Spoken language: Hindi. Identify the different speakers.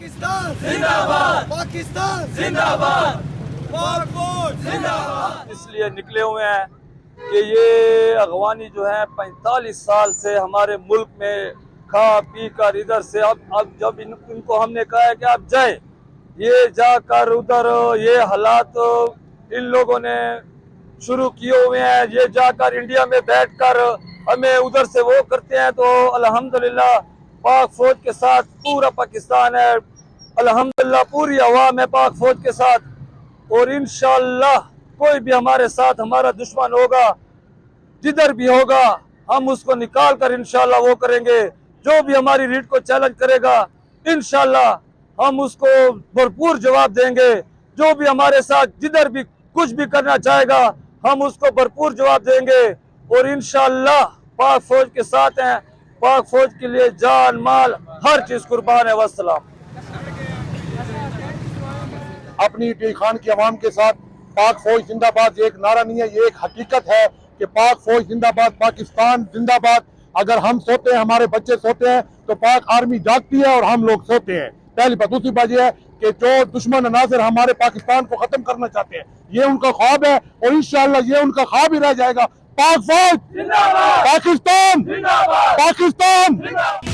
Speaker 1: पाकिस्तान जिंदाबाद, पाकिस्तान जिंदाबाद, पाक फौज जिंदाबाद।
Speaker 2: इसलिए निकले हुए हैं कि ये अगवानी जो है 45 साल से हमारे मुल्क में खा पी कर इधर से अब जब इनको हमने कहा है कि आप जाए, ये जाकर उधर ये हालात इन लोगों ने शुरू किए हुए हैं। ये जाकर इंडिया में बैठकर हमें उधर से वो करते हैं। तो अल्हम्दुलिल्लाह पाक फौज के साथ पूरा पाकिस्तान है, अल्हम्दुलिल्लाह पूरी अवाम है पाक फौज के साथ। और इंशाअल्लाह कोई भी हमारे साथ हमारा दुश्मन होगा, जिधर भी होगा, हम उसको निकाल कर इंशाअल्लाह वो करेंगे। जो भी हमारी रीट को चैलेंज करेगा इंशाअल्लाह हम उसको भरपूर जवाब देंगे। जो भी हमारे साथ जिधर भी कुछ भी करना चाहेगा हम उसको भरपूर जवाब देंगे। और इंशाअल्लाह पाक फौज के साथ हैं, पाक फौज के लिए जान माल हर चीज कुर्बान है। वस्सलाम।
Speaker 3: अपनी टी खान की आवाम के साथ पाक फौज जिंदाबाद ये एक नारा नहीं है, ये एक हकीकत है कि पाक फौज जिंदाबाद, पाकिस्तान जिंदाबाद। अगर हम सोते हैं, हमारे बच्चे सोते हैं, तो पाक आर्मी जागती है और हम लोग सोते हैं। पहली बात। दूसरी बात यह है कि जो दुश्मन अनासर हमारे पाकिस्तान को खत्म करना चाहते हैं, ये उनका ख्वाब है और इंशाअल्लाह ये उनका ख्वाब ही रह जाएगा। पाक फौज जिंदाबाद, पाकिस्तान जिंदाबाद, पाकिस्तान।